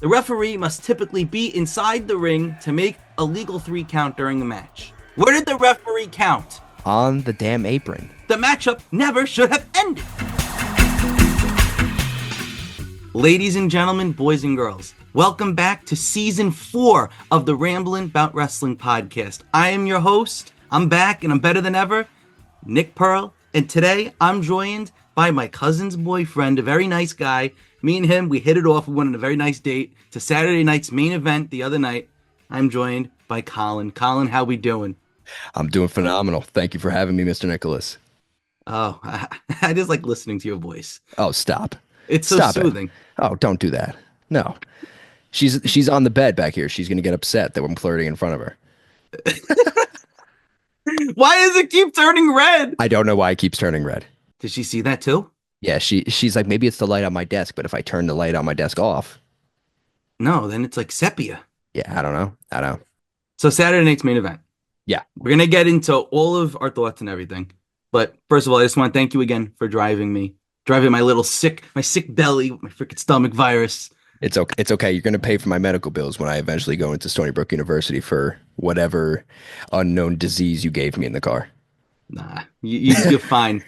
The referee must typically be inside the ring to make a legal 3 count during a match. Where did the referee count? On the damn apron. The matchup never should have ended. Ladies and gentlemen, boys and girls, welcome back to season 4 of the Ramblin' Bout Wrestling podcast. I am your host. I'm back and I'm better than ever, Nick Pearl. And today I'm joined by my cousin's boyfriend, a very nice guy. Me and him, we hit it off. We went on a very nice date to Saturday night's main event the other night. I'm joined by Colin. Colin, how we doing? I'm doing phenomenal. Thank you for having me, Mr. Nicholas. Oh, I just like listening to your voice. Oh, stop. It's so Stop it. soothing. Oh, don't do that. No. She's on the bed back here. She's gonna get upset that I'm flirting in front of her. Why does it keep turning red? I don't know why it keeps turning red. Did she see that too? Yeah, she's like, maybe it's the light on my desk, but if I turn the light on my desk off, No, then it's like sepia. yeah, I don't know. So Saturday night's main event. Yeah. We're going to get into all of our thoughts and everything. But first of all, I just want to thank you again for driving my little sick belly, my freaking stomach virus. It's okay. It's okay. You're gonna pay for my medical bills when I eventually go into Stony Brook University for whatever unknown disease you gave me in the car. Nah, you're fine.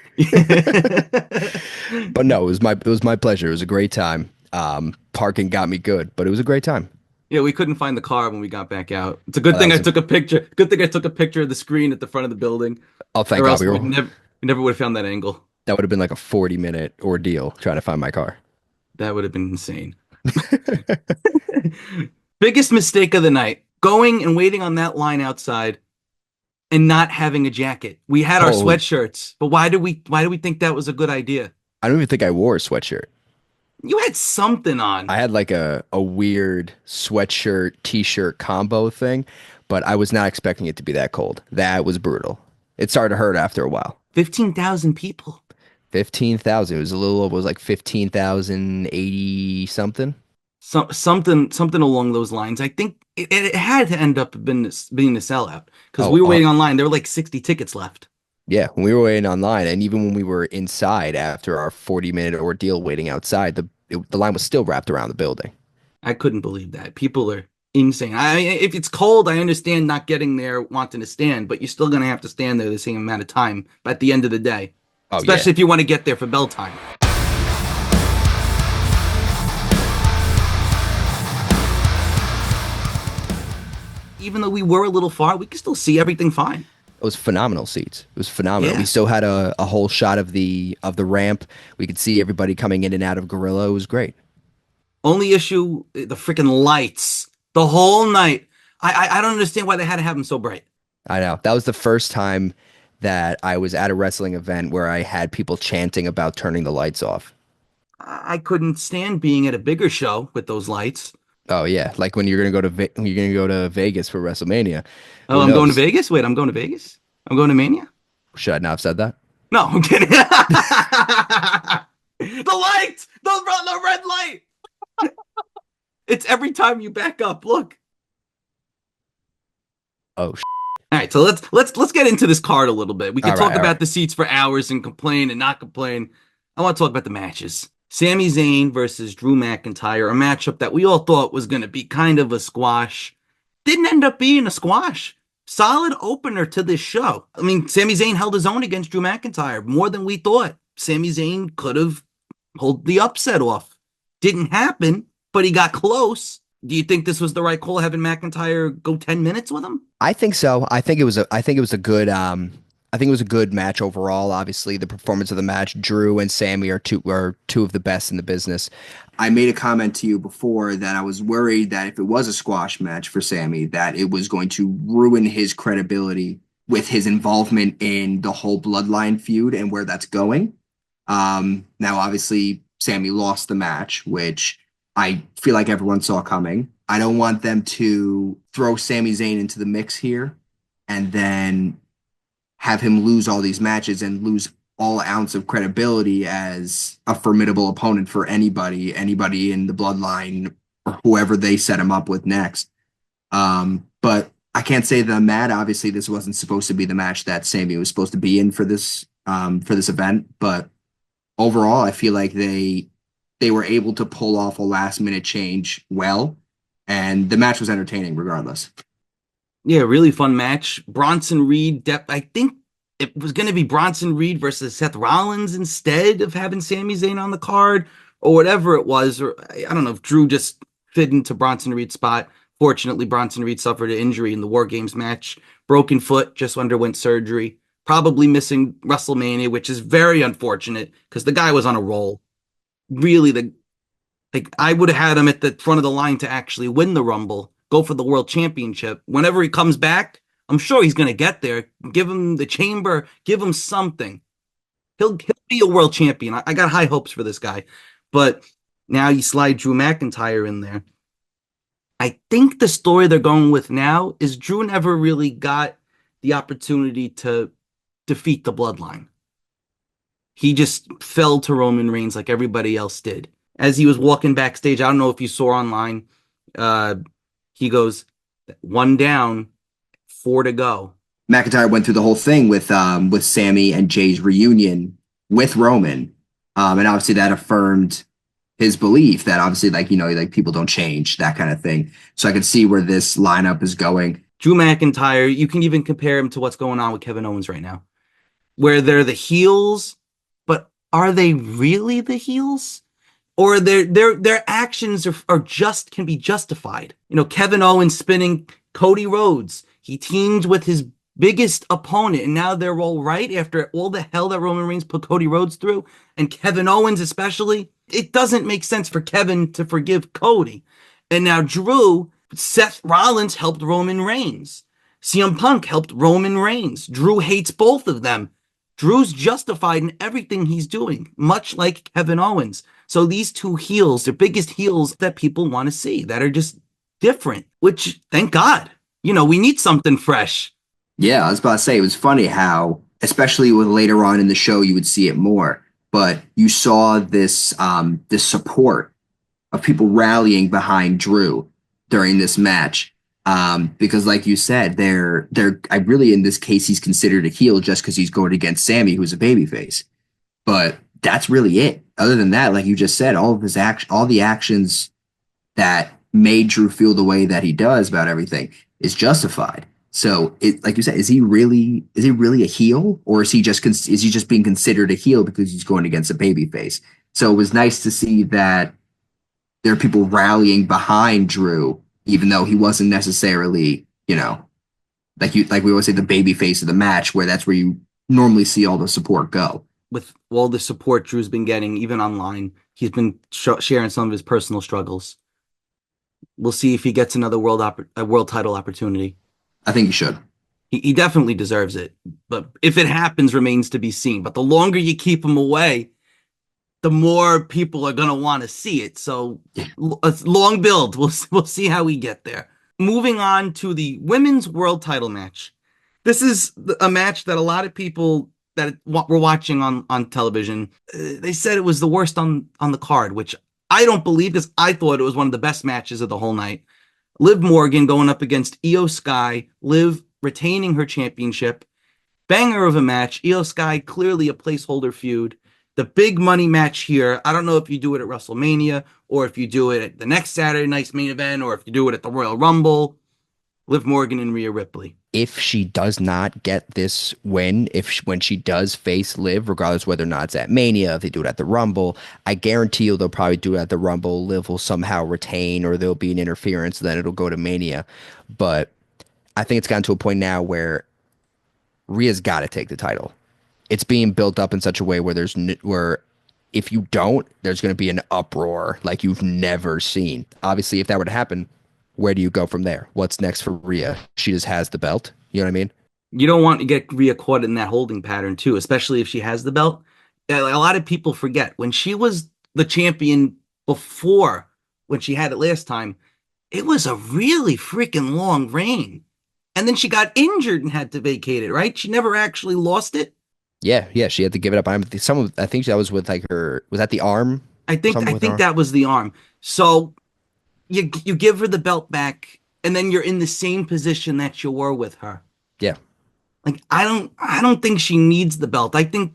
But no, it was my pleasure. It was a great time. Parking got me good, but it was a great time. Yeah, we couldn't find the car when we got back out. It's a good Oh, thing I took a picture. Good thing I took a picture of the screen at the front of the building. oh, thank Or God. else we never would have found that angle. That would have been like a 40-minute ordeal trying to find my car. That would have been insane. Biggest mistake of the night, going and waiting on that line outside and not having a jacket. We had our Oh, sweatshirts, but why do we think that was a good idea? I don't even think I wore a sweatshirt. You had something on. I had like a weird sweatshirt t-shirt combo thing, but I was not expecting it to be that cold. That was brutal. It started to hurt after a while. 15,000 people. 15,000. It was like 15,080 something. Something along those lines. I think it had to end up being a sellout because Oh, we were waiting online. There were like 60 tickets left. yeah, when we were waiting online, and even when we were inside after our 40-minute ordeal waiting outside, the line was still wrapped around the building. I couldn't believe that. People are insane. If it's cold, I understand not getting there, wanting to stand, but you're still going to have to stand there the same amount of time at the end of the day, Oh yeah. especially if you want to get there for bell time. Even though we were a little far, we could still see everything fine. It was phenomenal seats. It was phenomenal. Yeah. We still had a whole shot of the ramp. We could see everybody coming in and out of Gorilla. It was great. Only issue, the freaking lights. The whole night. I don't understand why they had to have them so bright. I know. That was the first time that I was at a wrestling event where I had people chanting about turning the lights off. I couldn't stand being at a bigger show with those lights. Oh yeah, like when you're gonna go to Vegas for WrestleMania. Oh, Who I'm going to knows? Vegas? Wait, I'm going to Vegas? I'm going to Mania? Should I not have said that? No, I'm kidding. The light! The red light! It's every time you back up. Look. Oh, All right, so let's get into this card a little bit. We can all talk right, all about right. the seats for hours and complain and not complain. I want to talk about the matches. Sami Zayn versus Drew McIntyre, a matchup that we all thought was going to be kind of a squash. Didn't end up being a squash. Solid opener to this show. I mean, Sami Zayn held his own against Drew McIntyre more than we thought. Sami Zayn could have pulled the upset off. Didn't happen, but he got close. Do you think this was the right call, having McIntyre go 10 minutes with him? I think so. I think it was a good match overall. Obviously, the performance of the match, Drew and Sammy are two of the best in the business. I made a comment to you before that I was worried that if it was a squash match for Sammy, that it was going to ruin his credibility with his involvement in the whole bloodline feud and where that's going. Now, obviously, Sammy lost the match, which I feel like everyone saw coming. I don't want them to throw Sami Zayn into the mix here and then have him lose all these matches and lose all ounce of credibility as a formidable opponent for anybody in the bloodline or whoever they set him up with next. But I can't say that I'm mad. Obviously, this wasn't supposed to be the match that Sammy was supposed to be in for this event. But overall, I feel like they they were able to pull off a last minute change well, and the match was entertaining regardless. Yeah, really fun match. Bronson Reed, I think it was going to be Bronson Reed versus Seth Rollins instead of having Sami Zayn on the card or whatever it was. Or I don't know if Drew just fit into Bronson Reed's spot. Fortunately, Bronson Reed suffered an injury in the War Games match. Broken foot, just underwent surgery. Probably missing WrestleMania, which is very unfortunate because the guy was on a roll. Really, like I would have had him at the front of the line to actually win the Rumble, go for the World Championship. Whenever he comes back, I'm sure he's going to get there. Give him the chamber, give him something. He'll be a world champion. I got high hopes for this guy. But now you slide Drew McIntyre in there. I think the story they're going with now is Drew never really got the opportunity to defeat the bloodline. He just fell to Roman Reigns like everybody else did. As he was walking backstage, I don't know if you saw online, uh, he goes, one down, four to go. McIntyre went through the whole thing with Sammy and Jay's reunion with Roman, and obviously that affirmed his belief that obviously like people don't change, that kind of thing. So I could see where this lineup is going. Drew McIntyre, you can even compare him to what's going on with Kevin Owens right now, where they're the heels, but are they really the heels? Or their actions are just can be justified. You know, Kevin Owens spinning Cody Rhodes. He teamed with his biggest opponent, and now they're all right after all the hell that Roman Reigns put Cody Rhodes through, and Kevin Owens especially. It doesn't make sense for Kevin to forgive Cody. And now Drew, Seth Rollins helped Roman Reigns. CM Punk helped Roman Reigns. Drew hates both of them. Drew's justified in everything he's doing, much like Kevin Owens. So these two heels, the biggest heels that people want to see, that are just different, which thank God. You know, we need something fresh. Yeah, I was about to say it was funny how, especially with later on in the show, you would see it more. But you saw this support of people rallying behind Drew during this match. Because like you said, I really in this case he's considered a heel just because he's going against Sammy, who's a babyface. But that's really it. Other than that, like you just said, all the actions that made Drew feel the way that he does about everything is justified. So, like you said, is he really a heel, or is he just being considered a heel because he's going against a babyface? So it was nice to see that there are people rallying behind Drew, even though he wasn't necessarily, like we always say, the babyface of the match, where that's where you normally see all the support go. With all the support Drew's been getting, even online, he's been sharing some of his personal struggles. We'll see if he gets another world title opportunity. I think you should. He definitely deserves it, but if it happens, remains to be seen. But the longer you keep him away, the more people are going to want to see it. So it's long build. We'll see how we get there. Moving on to the women's world title match. This is a match that a lot of people that were watching on television, they said it was the worst on the card, which I don't believe, because I thought it was one of the best matches of the whole night. Liv Morgan going up against Io Sky, Liv retaining her championship. Banger of a match. Io Sky clearly a placeholder feud. The big money match here, I don't know if you do it at WrestleMania or if you do it at the next Saturday night's main event or if you do it at the Royal Rumble. Liv Morgan and Rhea Ripley. If she does not get this win, when she does face Liv, regardless whether or not it's at Mania, if they do it at the Rumble, I guarantee you they'll probably do it at the Rumble. Liv will somehow retain, or there'll be an interference, then it'll go to Mania. But I think it's gotten to a point now where Rhea's got to take the title. It's being built up in such a way where where if you don't, there's going to be an uproar like you've never seen. Obviously, if that were to happen, where do you go from there? What's next for Rhea? She just has the belt. You know what I mean? You don't want to get Rhea caught in that holding pattern too, especially if she has the belt. A lot of people forget when she was the champion before, when she had it last time, it was a really freaking long reign. And then she got injured and had to vacate it, right? She never actually lost it. Yeah, she had to give it up. I think that was with like her. Was that the arm? I think that was the arm. So you give her the belt back, and then you're in the same position that you were with her. Yeah, Like I don't think she needs the belt. I think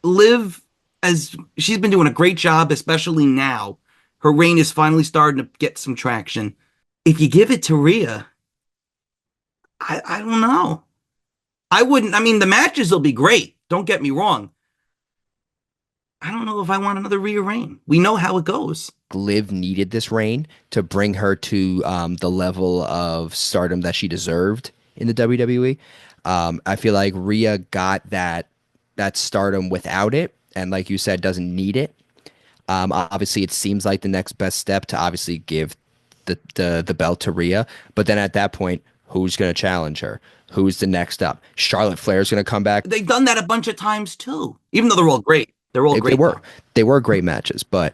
Liv as she's been doing a great job, especially now. Her reign is finally starting to get some traction. If you give it to Rhea, I don't know. I wouldn't. I mean, the matches will be great. Don't get me wrong. I don't know if I want another Rhea reign. We know how it goes. Liv needed this reign to bring her to the level of stardom that she deserved in the WWE. I feel like Rhea got that stardom without it, and like you said, doesn't need it. Obviously, it seems like the next best step to obviously give the belt to Rhea, but then at that point, who's going to challenge her? Who's the next up? Charlotte Flair's going to come back. They've done that a bunch of times too, even though they're all great. They're all They, they great were though. they were great matches, but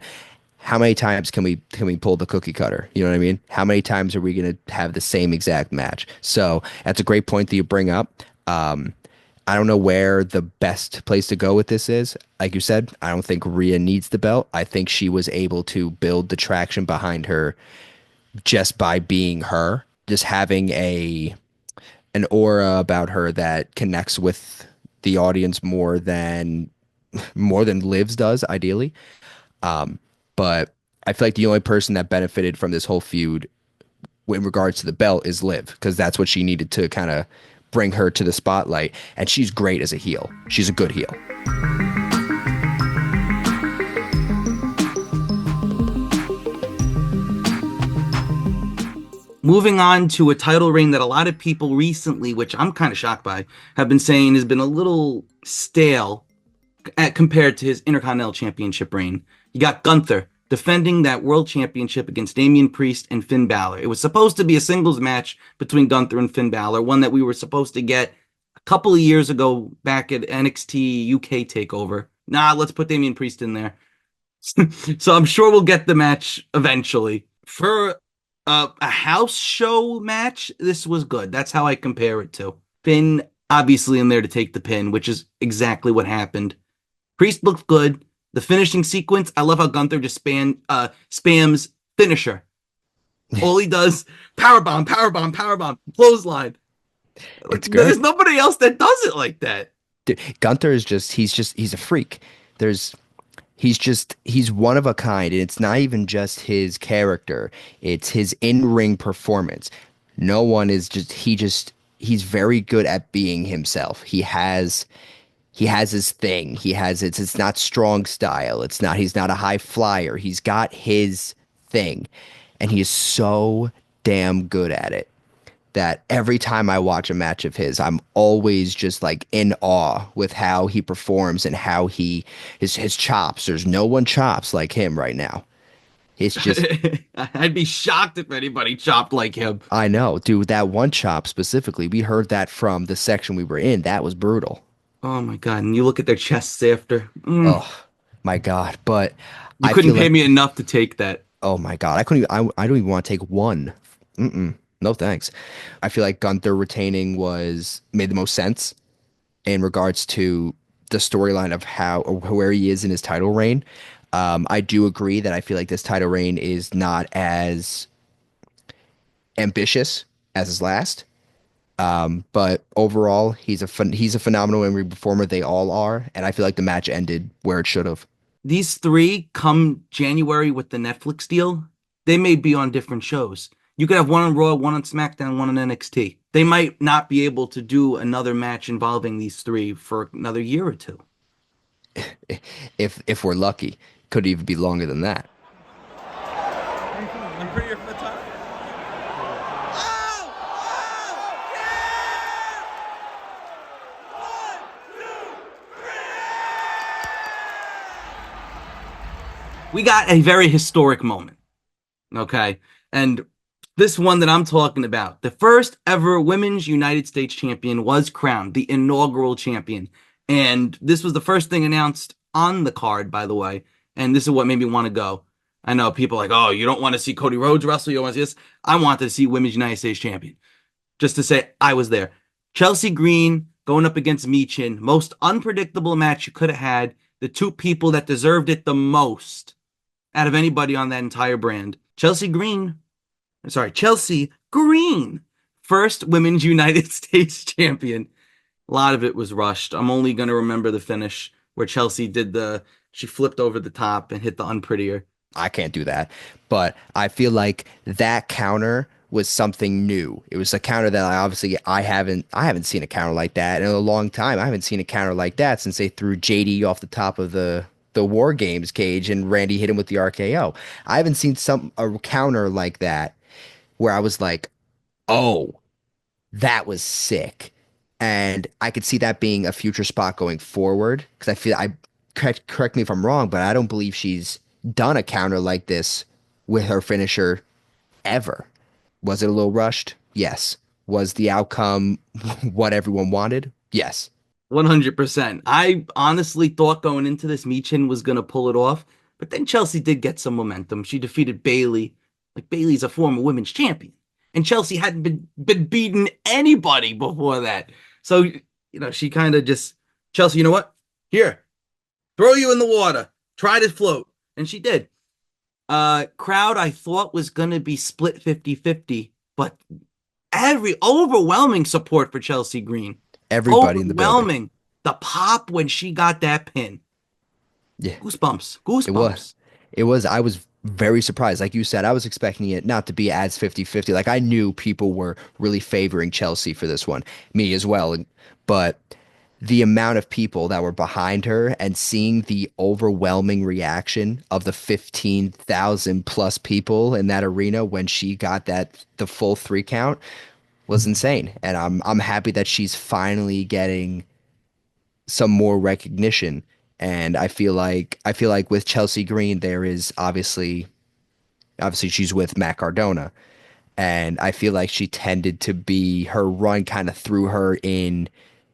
how many times can we pull the cookie cutter? You know what I mean? How many times are we going to have the same exact match? So that's a great point that you bring up. I don't know where the best place to go with this is. Like you said, I don't think Rhea needs the belt. I think she was able to build the traction behind her just by being her, just having a an aura about her that connects with the audience more than Liv's does, ideally. But I feel like the only person that benefited from this whole feud in regards to the belt is Liv, because that's what she needed to kind of bring her to the spotlight. And she's great as a heel. She's a good heel. Moving on to a title reign that a lot of people recently, which I'm kind of shocked by, have been saying has been a little stale compared to his Intercontinental Championship reign. You got Gunther defending that World Championship against Damian Priest and Finn Balor. It was supposed to be a singles match between Gunther and Finn Balor, one that we were supposed to get a couple of years ago back at NXT UK Takeover. Nah, let's put Damian Priest in there. So I'm sure we'll get the match eventually. For a house show match, this was good. That's how I compare it to. Finn obviously in there to take the pin, which is exactly what happened. Priest looked good. The finishing sequence, I love how Gunther just spams finisher. All he does, powerbomb, powerbomb, powerbomb, clothesline. Like, It's there's good. nobody else that does it like that. Dude, Gunther is he's a freak. There's he's one of a kind, and it's not even just his character, it's his in-ring performance. No one is he's very good at being himself. He has his thing. It's not strong style. He's not a high flyer. He's got his thing, and he is so damn good at it that every time I watch a match of his, I'm always just like in awe with how he performs and how his chops. There's no one chops like him right now. It's just I'd be shocked if anybody chopped like him. I know, dude, that one chop specifically, we heard that from the section we were in. That was brutal. Oh my God. And you look at their chests after. Oh my God. But You I couldn't feel pay like me enough to take that. oh my God, I couldn't even, I don't even want to take one. Mm-mm. No thanks. I feel like Gunther retaining was made the most sense in regards to the storyline of how or where he is in his title reign. I do agree that I feel like this title reign is not as ambitious as his last. But overall, he's a phenomenal in-ring performer. They all are, and I feel like the match ended where it should have. These three come January with the Netflix deal. They may be on different shows. You could have one on Raw, one on SmackDown, one on NXT. They might not be able to do another match involving these three for another year or two. If we're lucky, could even be longer than that. I'm pretty here for the time. We got a very historic moment. Okay. And this one that I'm talking about, the first ever women's United States champion was crowned, the inaugural champion. And this was the first thing announced on the card, by the way. And this is what made me want to go. I know people are like, oh, you don't want to see Cody Rhodes wrestle, you don't want to see this. I wanted to see women's United States champion. Just to say I was there. Chelsea Green going up against Michin, most unpredictable match you could have had. The two people that deserved it the most out of anybody on that entire brand. Chelsea Green, first women's United States champion. A lot of it was rushed. I'm only going to remember the finish where Chelsea did the she flipped over the top and hit the unprettier. I can't do that. But I feel like that counter was something new. It was a counter that I haven't seen a counter like that in a long time. I haven't seen a counter like that since they threw JD off the top of the War Games cage and Randy hit him with the RKO. I haven't seen a counter like that where I was like, "Oh, that was sick." And I could see that being a future spot going forward because correct me if I'm wrong, but I don't believe she's done a counter like this with her finisher ever. Was it a little rushed? Yes. Was the outcome what everyone wanted? Yes. 100%. I honestly thought going into this, Michin was going to pull it off, but then Chelsea did get some momentum. She defeated Bailey. Like, Bailey's a former women's champion, and Chelsea hadn't been beating anybody before that. So, she kind of just, Chelsea, you know what? Here, throw you in the water. Try to float. And she did. Crowd, I thought was going to be split 50-50, but every overwhelming support for Chelsea Green. Everybody in the building. Overwhelming. The pop when she got that pin. Yeah, Goosebumps. it was. Goosebumps. It was. I was very surprised. Like you said, I was expecting it not to be as 50-50. Like I knew people were really favoring Chelsea for this one, me as well. But the amount of people that were behind her and seeing the overwhelming reaction of the 15,000 plus people in that arena when she got the full 3 count was insane. And I'm happy that she's finally getting some more recognition. And I feel like with Chelsea Green, there is obviously she's with Matt Cardona. And I feel like she tended to be her run kind of threw her in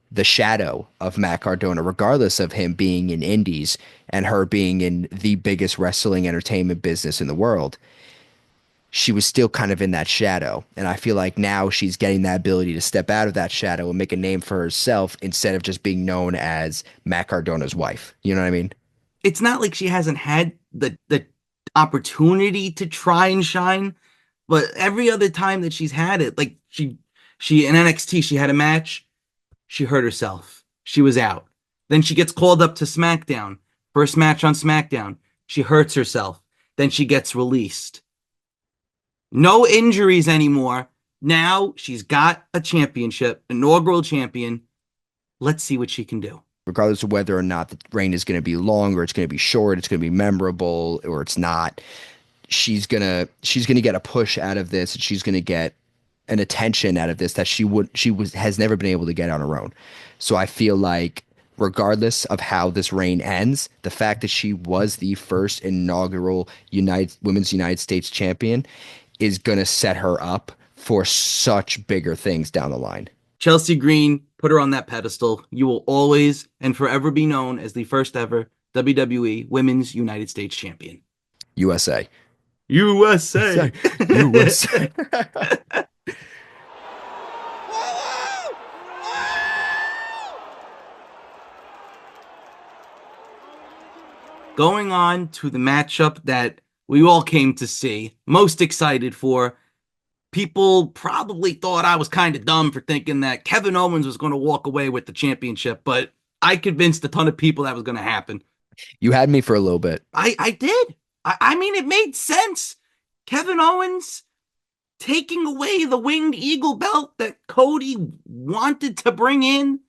the shadow of Matt Cardona, regardless of him being in indies and her being in the biggest wrestling entertainment business in the world. She was still kind of in that shadow. And I feel like now she's getting that ability to step out of that shadow and make a name for herself instead of just being known as Matt Cardona's wife. You know what I mean? It's not like she hasn't had the opportunity to try and shine, but every other time that she's had it, like she in NXT, she had a match, she hurt herself. She was out. Then she gets called up to SmackDown. First match on SmackDown, she hurts herself. Then she gets released. No injuries anymore. Now she's got a championship, inaugural champion. Let's see what she can do. Regardless of whether or not the reign is going to be long or it's going to be short, it's going to be memorable or it's not. She's gonna get a push out of this, and she's gonna get an attention out of this that has never been able to get on her own. So I feel like regardless of how this reign ends, the fact that she was the first inaugural Women's United States champion is gonna set her up for such bigger things down the line. Chelsea Green, put her on that pedestal. You will always and forever be known as the first ever WWE Women's United States Champion. USA. USA. USA. Going on to the matchup that we all came to see, most excited for. People probably thought I was kind of dumb for thinking that Kevin Owens was going to walk away with the championship, but I convinced a ton of people that was going to happen. You had me for a little bit. I did. I mean, it made sense. Kevin Owens taking away the Winged Eagle belt that Cody wanted to bring in.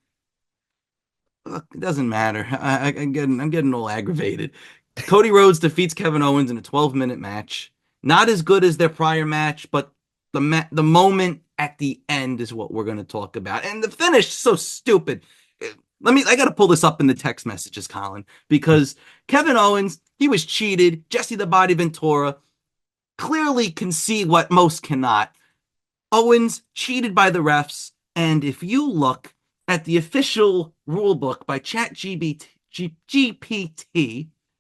Look, it doesn't matter. I'm getting all aggravated. Cody Rhodes defeats Kevin Owens in a 12-minute match. Not as good as their prior match, but the moment at the end is what we're going to talk about. And the finish is so stupid. I got to pull this up in the text messages, Colin, because Kevin Owens, he was cheated. Jesse the Body Ventura clearly can see what most cannot. Owens cheated by the refs. And if you look at the official rule book by ChatGPT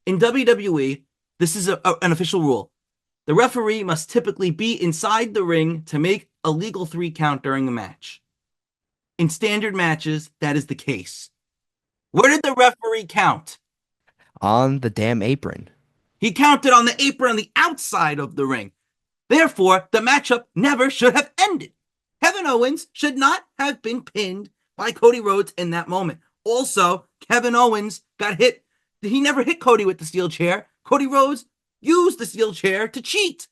in WWE, this is an official rule. The referee must typically be inside the ring to make a legal 3 count during the match. In standard matches, that is the case. Where did the referee count? On the damn apron. He counted on the apron on the outside of the ring. Therefore, the matchup never should have ended. Kevin Owens should not have been pinned by Cody Rhodes in that moment. Also, Kevin Owens got hit He never hit Cody with the steel chair. Cody Rhodes used the steel chair to cheat.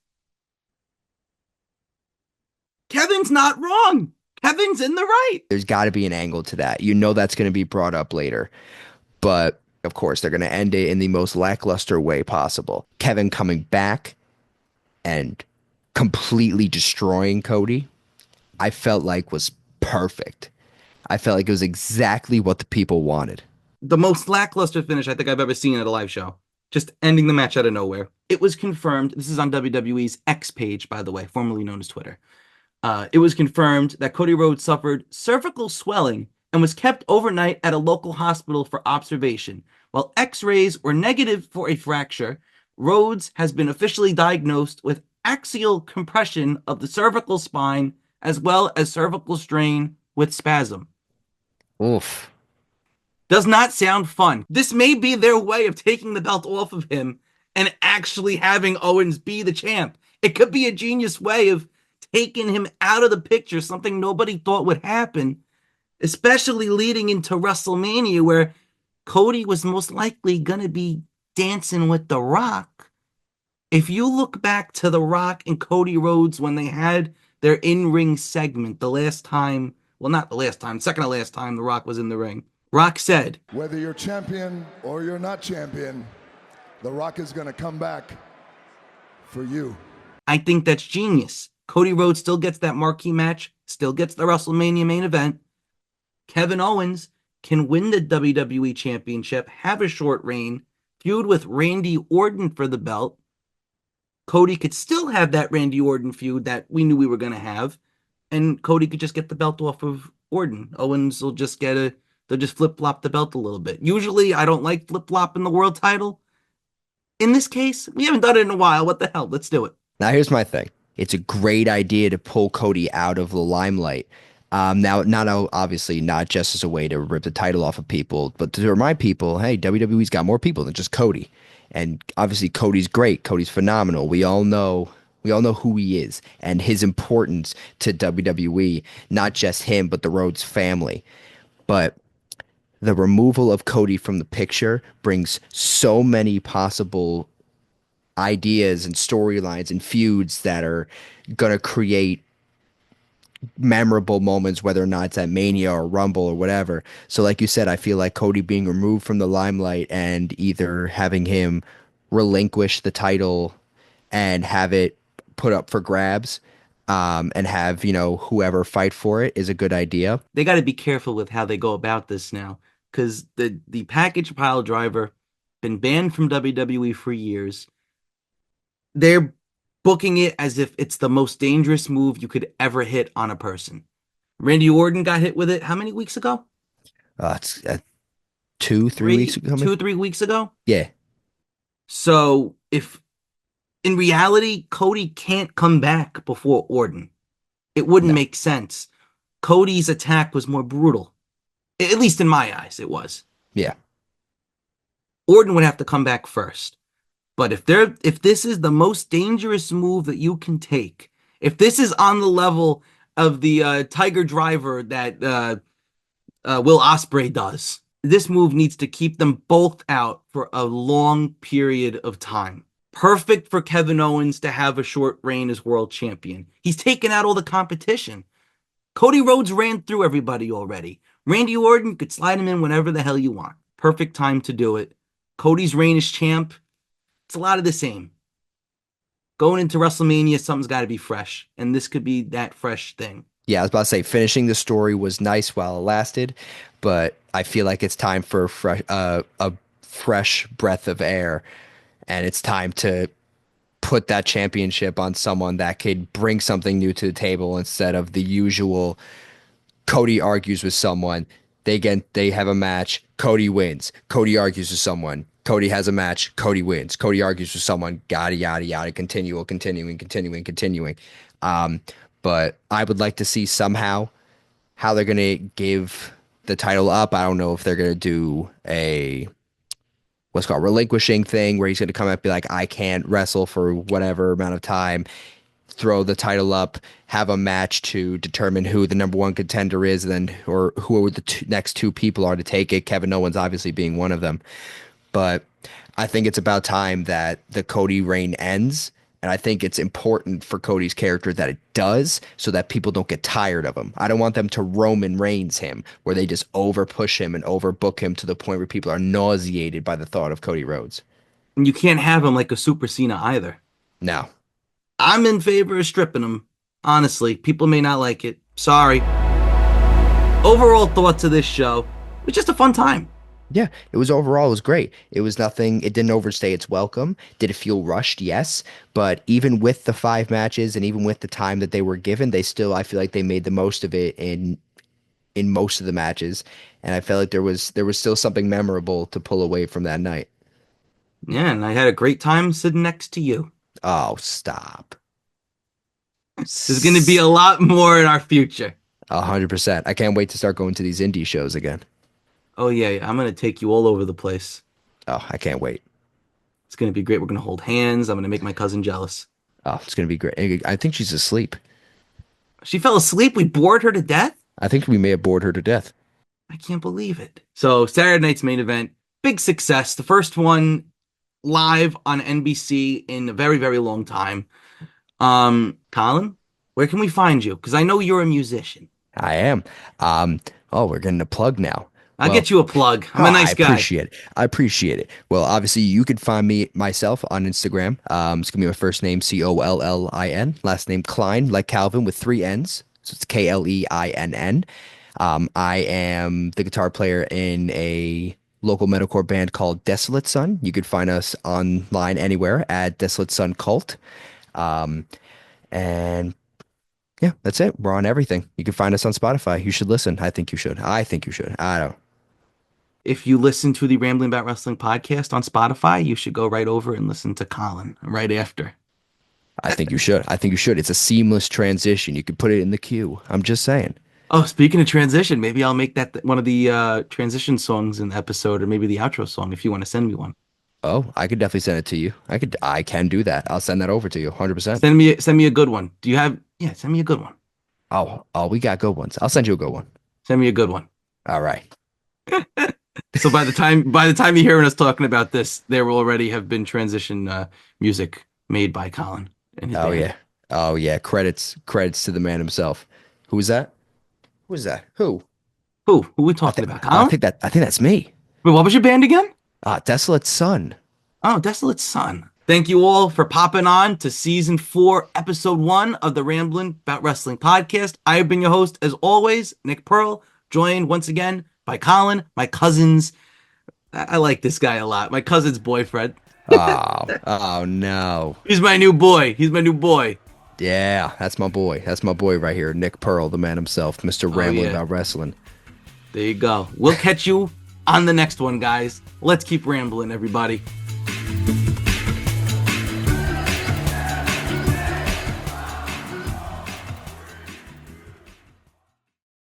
Kevin's not wrong. Kevin's in the right. There's got to be an angle to that. You know that's going to be brought up later. But of course, they're going to end it in the most lackluster way possible. Kevin coming back and completely destroying Cody, I felt like was perfect. I felt like it was exactly what the people wanted. The most lackluster finish I think I've ever seen at a live show. Just ending the match out of nowhere. It was confirmed. This is on WWE's X page, by the way, formerly known as Twitter. It was confirmed that Cody Rhodes suffered cervical swelling and was kept overnight at a local hospital for observation. While x-rays were negative for a fracture, Rhodes has been officially diagnosed with axial compression of the cervical spine as well as cervical strain with spasm. Oof. Does not sound fun. This may be their way of taking the belt off of him and actually having Owens be the champ. It could be a genius way of taking him out of the picture, something nobody thought would happen, especially leading into WrestleMania, where Cody was most likely going to be dancing with The Rock. If you look back to The Rock and Cody Rhodes when they had their in-ring segment the last time, well, not the last time, second to last time The Rock was in the ring, Rock said, whether you're champion or you're not champion, The Rock is going to come back for you. I think that's genius. Cody Rhodes still gets that marquee match, still gets the WrestleMania main event. Kevin Owens can win the WWE Championship, have a short reign, feud with Randy Orton for the belt. Cody could still have that Randy Orton feud that we knew we were going to have, and Cody could just get the belt off of Orton. Owens will just they'll just flip-flop the belt a little bit. Usually, I don't like flip-flopping the world title. In this case, we haven't done it in a while. What the hell? Let's do it. Now, here's my thing. It's a great idea to pull Cody out of the limelight. Now, not obviously not just as a way to rip the title off of people, but to remind people, hey, WWE's got more people than just Cody. And obviously, Cody's great. Cody's phenomenal. We all know who he is and his importance to WWE. Not just him, but the Rhodes family. But the removal of Cody from the picture brings so many possible ideas and storylines and feuds that are going to create memorable moments, whether or not it's at Mania or Rumble or whatever. So, like you said, I feel like Cody being removed from the limelight and either having him relinquish the title and have it put up for grabs, and have, whoever fight for it is a good idea. They got to be careful with how they go about this now, because the package pile driver been banned from WWE for years. They're booking it as if it's the most dangerous move you could ever hit on a person. Randy Orton got hit with it how many weeks ago? It's 2-3 weeks ago. 2 or 3 weeks ago? Yeah. So if in reality, Cody can't come back before Orton, it wouldn't No. make sense. Cody's attack was more brutal. At least in my eyes, it was. Yeah. Orton would have to come back first. But if this is the most dangerous move that you can take, if this is on the level of the Tiger Driver that Will Ospreay does, this move needs to keep them both out for a long period of time. Perfect for Kevin Owens to have a short reign as world champion. He's taken out all the competition. Cody Rhodes ran through everybody already. Randy Orton, you could slide him in whenever the hell you want. Perfect time to do it. Cody's reign as champ, it's a lot of the same. Going into WrestleMania, something's got to be fresh, and this could be that fresh thing. Yeah, I was about to say finishing the story was nice while it lasted, but I feel like it's time for a fresh breath of air, and it's time to put that championship on someone that could bring something new to the table instead of the usual Cody argues with someone, they have a match, Cody wins. Cody argues with someone, Cody has a match, Cody wins. Cody argues with someone, yada yada yada, continuing. But I would like to see somehow how they're gonna give the title up. I don't know if they're gonna do a what's called relinquishing thing where he's gonna come out and be like, I can't wrestle for whatever amount of time, throw the title up, have a match to determine who the number one contender is, and then or who the next two people are to take it. Kevin Owens obviously being one of them. but I think it's about time that the Cody reign ends. And I think it's important for Cody's character that it does so that people don't get tired of him. I don't want them to Roman Reigns him, where they just over push him and overbook him to the point where people are nauseated by the thought of Cody Rhodes. And you can't have him like a Super Cena either. No. I'm in favor of stripping him. Honestly, people may not like it. Sorry. Overall thoughts of this show, it was just a fun time. Yeah, it was overall, it was great. It was nothing, it didn't overstay its welcome. Did it feel rushed? Yes. But even with the 5 matches and even with the time that they were given, they still, I feel like they made the most of it in most of the matches. And I felt like there was still something memorable to pull away from that night. Yeah, and I had a great time sitting next to you. Oh, stop. There's going to be a lot more in our future. 100%. I can't wait to start going to these indie shows again. Oh, yeah, I'm going to take you all over the place. Oh, I can't wait. It's going to be great. We're going to hold hands. I'm going to make my cousin jealous. Oh, it's going to be great. I think she's asleep. She fell asleep. We bored her to death. I think we may have bored her to death. I can't believe it. So Saturday night's main event, big success. The first one live on NBC in a very, very long time. Colin, where can we find you? Because I know you're a musician. I am. Oh, we're getting a plug now. I'll Well, get you a plug. I'm a nice guy. I appreciate it. Well, obviously, you could find me myself on Instagram. It's gonna be my first name Collin, last name Klein, like Calvin with 3 N's. So it's Kleinn. I am the guitar player in a local metalcore band called Desolate Sun. You could find us online anywhere at Desolate Sun Cult. And yeah, that's it. We're on everything. You can find us on Spotify. You should listen. I think you should. I think you should. I don't. If you listen to the Rambling About Wrestling podcast on Spotify, you should go right over and listen to Colin right after. I think you should. I think you should. It's a seamless transition. You could put it in the queue. I'm just saying. Oh, speaking of transition, maybe I'll make that one of the transition songs in the episode, or maybe the outro song if you want to send me one. Oh, I could definitely send it to you. I can do that. I'll send that over to you 100%. Send me a good one. Do you have send me a good one. Oh, we got good ones. I'll send you a good one. Send me a good one. All right. So by the time you're hearing us talking about this, there will already have been transition music made by Colin and his Oh band. yeah. Oh yeah. Credits to the man himself. Who is that? Who is that? Who? Who are we talking about, Colin? I think that's me. Wait, what was your band again? Desolate Sun. Oh, Desolate Sun. Thank you all for popping on to season 4, episode 1 of the Ramblin' About Wrestling podcast. I have been your host, as always, Nick Pearl, joined once again by Colin, my cousin's. I like this guy a lot. My cousin's boyfriend. Oh no. He's my new boy. Yeah, that's my boy. That's my boy right here, Nick Pearl, the man himself, Mr. Rambling yeah. About Wrestling. There you go. We'll catch you on the next one, guys. Let's keep rambling, everybody.